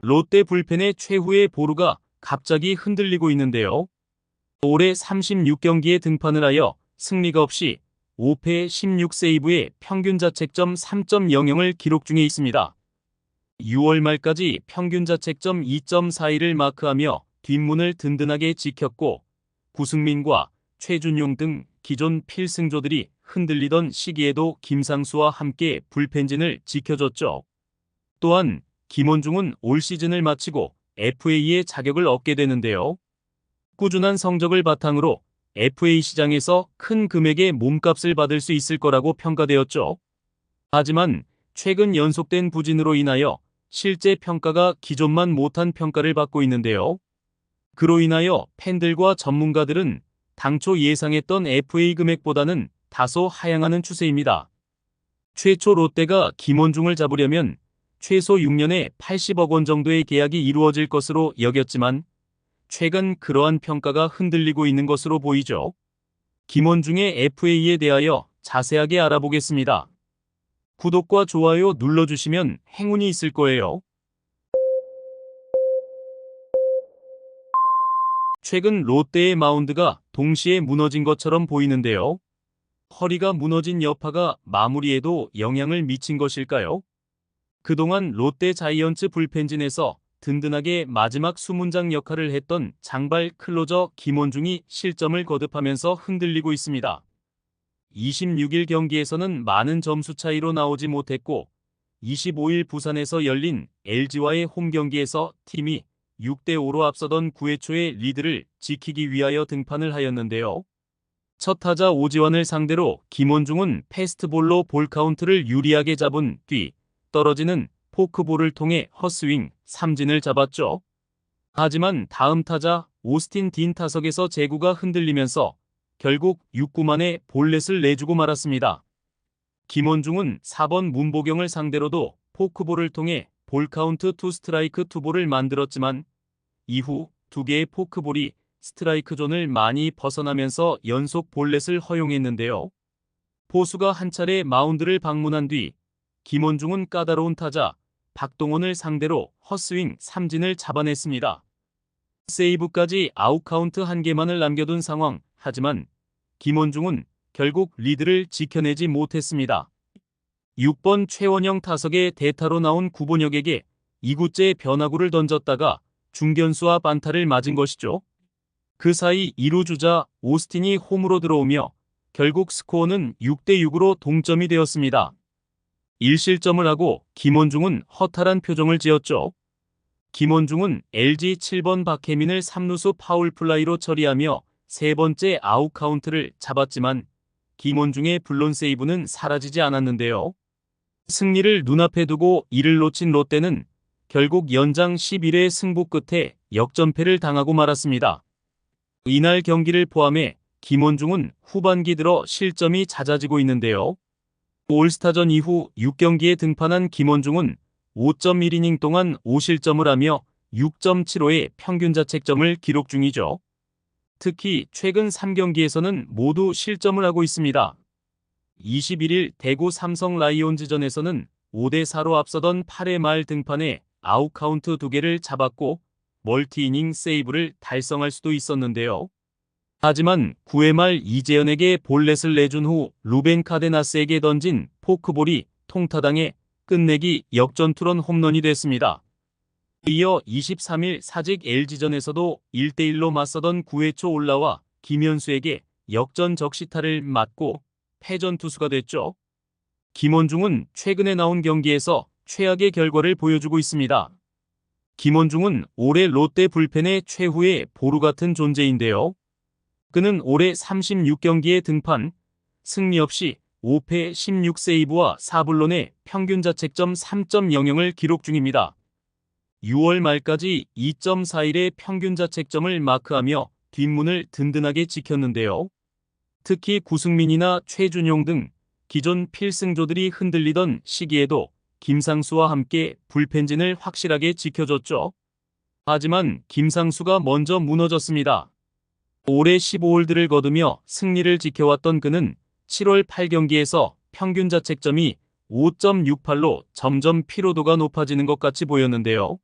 롯데 불펜의 최후의 보루가 갑자기 흔들리고 있는데요. 올해 36경기에 등판을 하여 승리가 없이 5패 16세이브의 평균 자책점 3.00을 기록 중에 있습니다. 6월 말까지 평균 자책점 2.42를 마크하며 뒷문을 든든하게 지켰고 구승민과 최준용 등 기존 필승조들이 흔들리던 시기에도 김상수와 함께 불펜진을 지켜줬죠. 또한 김원중은 올 시즌을 마치고 FA의 자격을 얻게 되는데요. 꾸준한 성적을 바탕으로 FA 시장에서 큰 금액의 몸값을 받을 수 있을 거라고 평가되었죠. 하지만 최근 연속된 부진으로 인하여 실제 평가가 기존만 못한 평가를 받고 있는데요. 그로 인하여 팬들과 전문가들은 당초 예상했던 FA 금액보다는 다소 하향하는 추세입니다. 최초 롯데가 김원중을 잡으려면 최소 6년에 80억 원 정도의 계약이 이루어질 것으로 여겼지만 최근 그러한 평가가 흔들리고 있는 것으로 보이죠. 김원중의 FA에 대하여 자세하게 알아보겠습니다. 구독과 좋아요 눌러주시면 행운이 있을 거예요. 최근 롯데의 마운드가 동시에 무너진 것처럼 보이는데요. 허리가 무너진 여파가 마무리에도 영향을 미친 것일까요? 그동안 롯데 자이언츠 불펜진에서 든든하게 마지막 수문장 역할을 했던 장발 클로저 김원중이 실점을 거듭하면서 흔들리고 있습니다. 26일 경기에서는 많은 점수 차이로 나오지 못했고 25일 부산에서 열린 LG와의 홈 경기에서 팀이 6대5로 앞서던 9회 초의 리드를 지키기 위하여 등판을 하였는데요. 첫 타자 오지환을 상대로 김원중은 패스트볼로 볼 카운트를 유리하게 잡은 뒤 떨어지는 포크볼을 통해 헛스윙, 삼진을 잡았죠. 하지만 다음 타자 오스틴 딘 타석에서 제구가 흔들리면서 결국 6구 만에 볼넷을 내주고 말았습니다. 김원중은 4번 문보경을 상대로도 포크볼을 통해 볼 카운트 2스트라이크 2볼을 만들었지만 이후 2개의 포크볼이 스트라이크 존을 많이 벗어나면서 연속 볼넷을 허용했는데요. 포수가 한 차례 마운드를 방문한 뒤 김원중은 까다로운 타자 박동원을 상대로 헛스윙 삼진을 잡아냈습니다. 세이브까지 아웃카운트 1개만을 남겨둔 상황. 하지만 김원중은 결국 리드를 지켜내지 못했습니다. 6번 최원영 타석의 대타로 나온 구본혁에게 2구째 변화구를 던졌다가 중견수와 반타를 맞은 것이죠. 그 사이 2루 주자 오스틴이 홈으로 들어오며 결국 스코어는 6대6으로 동점이 되었습니다. 1실점을 하고 김원중은 허탈한 표정을 지었죠. 김원중은 LG 7번 박혜민을 3루수 파울플라이로 처리하며 세 번째 아웃카운트를 잡았지만 김원중의 블론 세이브는 사라지지 않았는데요. 승리를 눈앞에 두고 이를 놓친 롯데는 결국 연장 11회 승부 끝에 역전패를 당하고 말았습니다. 이날 경기를 포함해 김원중은 후반기 들어 실점이 잦아지고 있는데요. 올스타전 이후 6경기에 등판한 김원중은 5.1이닝 동안 5실점을 하며 6.75의 평균 자책점을 기록 중이죠. 특히 최근 3경기에서는 모두 실점을 하고 있습니다. 21일 대구 삼성 라이온즈전에서는 5대4로 앞서던 8회 말 등판에 아웃카운트 2개를 잡았고 멀티이닝 세이브를 달성할 수도 있었는데요. 하지만 9회 말 이재현에게 볼넷을 내준 후 루벤 카데나스에게 던진 포크볼이 통타당해 끝내기 역전투런 홈런이 됐습니다. 이어 23일 사직 LG전에서도 1대1로 맞서던 9회 초 올라와 김현수에게 역전 적시타를 맞고 패전 투수가 됐죠. 김원중은 최근에 나온 경기에서 최악의 결과를 보여주고 있습니다. 김원중은 올해 롯데 불펜의 최후의 보루 같은 존재인데요. 그는 올해 36경기에 등판, 승리 없이 5패 16세이브와 4불론의 평균 자책점 3.00을 기록 중입니다. 6월 말까지 2.41의 평균 자책점을 마크하며 뒷문을 든든하게 지켰는데요. 특히 구승민이나 최준용 등 기존 필승조들이 흔들리던 시기에도 김상수와 함께 불펜진을 확실하게 지켜줬죠. 하지만 김상수가 먼저 무너졌습니다. 올해 15홀드를 거두며 승리를 지켜왔던 그는 7월 8경기에서 평균 자책점이 5.68로 점점 피로도가 높아지는 것 같이 보였는데요.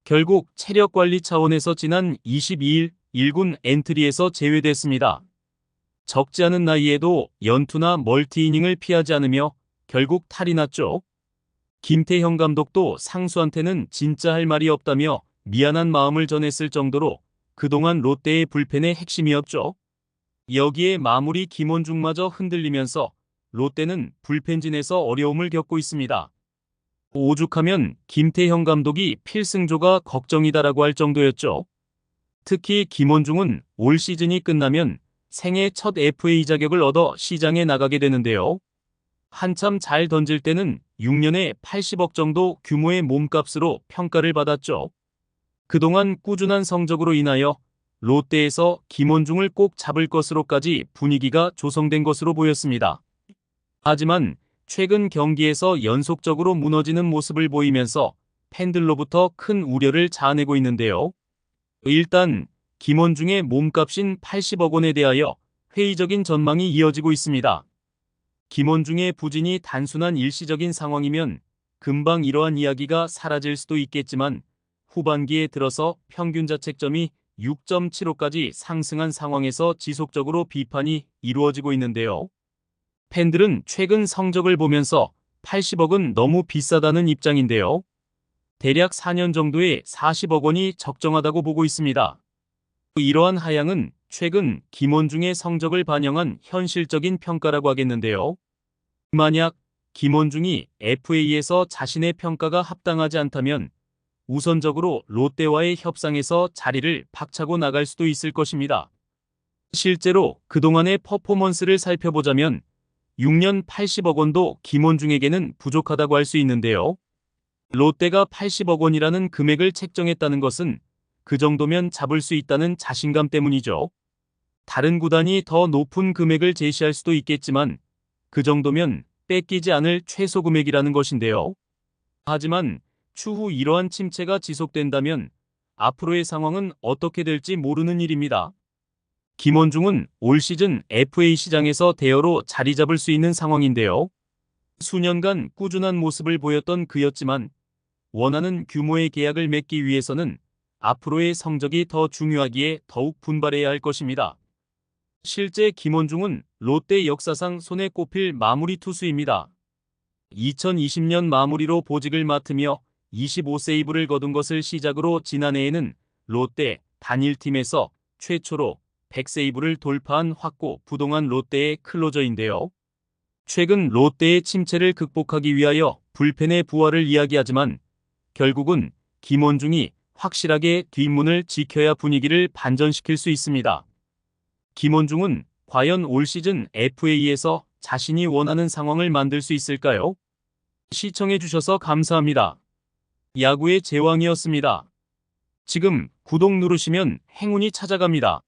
결국 체력 관리 차원에서 지난 22일 1군 엔트리에서 제외됐습니다. 적지 않은 나이에도 연투나 멀티이닝을 피하지 않으며 결국 탈이 났죠. 김태형 감독도 상수한테는 진짜 할 말이 없다며 미안한 마음을 전했을 정도로 그동안 롯데의 불펜의 핵심이었죠. 여기에 마무리 김원중마저 흔들리면서 롯데는 불펜진에서 어려움을 겪고 있습니다. 오죽하면 김태형 감독이 필승조가 걱정이다라고 할 정도였죠. 특히 김원중은 올 시즌이 끝나면 생애 첫 FA 자격을 얻어 시장에 나가게 되는데요. 한참 잘 던질 때는 6년에 80억 정도 규모의 몸값으로 평가를 받았죠. 그동안 꾸준한 성적으로 인하여 롯데에서 김원중을 꼭 잡을 것으로까지 분위기가 조성된 것으로 보였습니다. 하지만 최근 경기에서 연속적으로 무너지는 모습을 보이면서 팬들로부터 큰 우려를 자아내고 있는데요. 일단 김원중의 몸값인 80억 원에 대하여 회의적인 전망이 이어지고 있습니다. 김원중의 부진이 단순한 일시적인 상황이면 금방 이러한 이야기가 사라질 수도 있겠지만 후반기에 들어서 평균 자책점이 6.75까지 상승한 상황에서 지속적으로 비판이 이루어지고 있는데요. 팬들은 최근 성적을 보면서 80억은 너무 비싸다는 입장인데요. 대략 4년 정도에 40억 원이 적정하다고 보고 있습니다. 이러한 하향은 최근 김원중의 성적을 반영한 현실적인 평가라고 하겠는데요. 만약 김원중이 FA에서 자신의 평가가 합당하지 않다면 우선적으로 롯데와의 협상에서 자리를 박차고 나갈 수도 있을 것입니다. 실제로 그동안의 퍼포먼스를 살펴보자면 6년 80억 원도 김원중에게는 부족하다고 할 수 있는데요. 롯데가 80억 원이라는 금액을 책정했다는 것은 그 정도면 잡을 수 있다는 자신감 때문이죠. 다른 구단이 더 높은 금액을 제시할 수도 있겠지만 그 정도면 뺏기지 않을 최소 금액이라는 것인데요. 하지만 추후 이러한 침체가 지속된다면 앞으로의 상황은 어떻게 될지 모르는 일입니다. 김원중은 올 시즌 FA 시장에서 대여로 자리 잡을 수 있는 상황인데요. 수년간 꾸준한 모습을 보였던 그였지만 원하는 규모의 계약을 맺기 위해서는 앞으로의 성적이 더 중요하기에 더욱 분발해야 할 것입니다. 실제 김원중은 롯데 역사상 손에 꼽힐 마무리 투수입니다. 2020년 마무리로 보직을 맡으며 25세이브를 거둔 것을 시작으로 지난해에는 롯데 단일팀에서 최초로 100세이브를 돌파한 확고 부동한 롯데의 클로저인데요. 최근 롯데의 침체를 극복하기 위하여 불펜의 부활을 이야기하지만 결국은 김원중이 확실하게 뒷문을 지켜야 분위기를 반전시킬 수 있습니다. 김원중은 과연 올 시즌 FA에서 자신이 원하는 상황을 만들 수 있을까요? 시청해주셔서 감사합니다. 야구의 제왕이었습니다. 지금 구독 누르시면 행운이 찾아갑니다.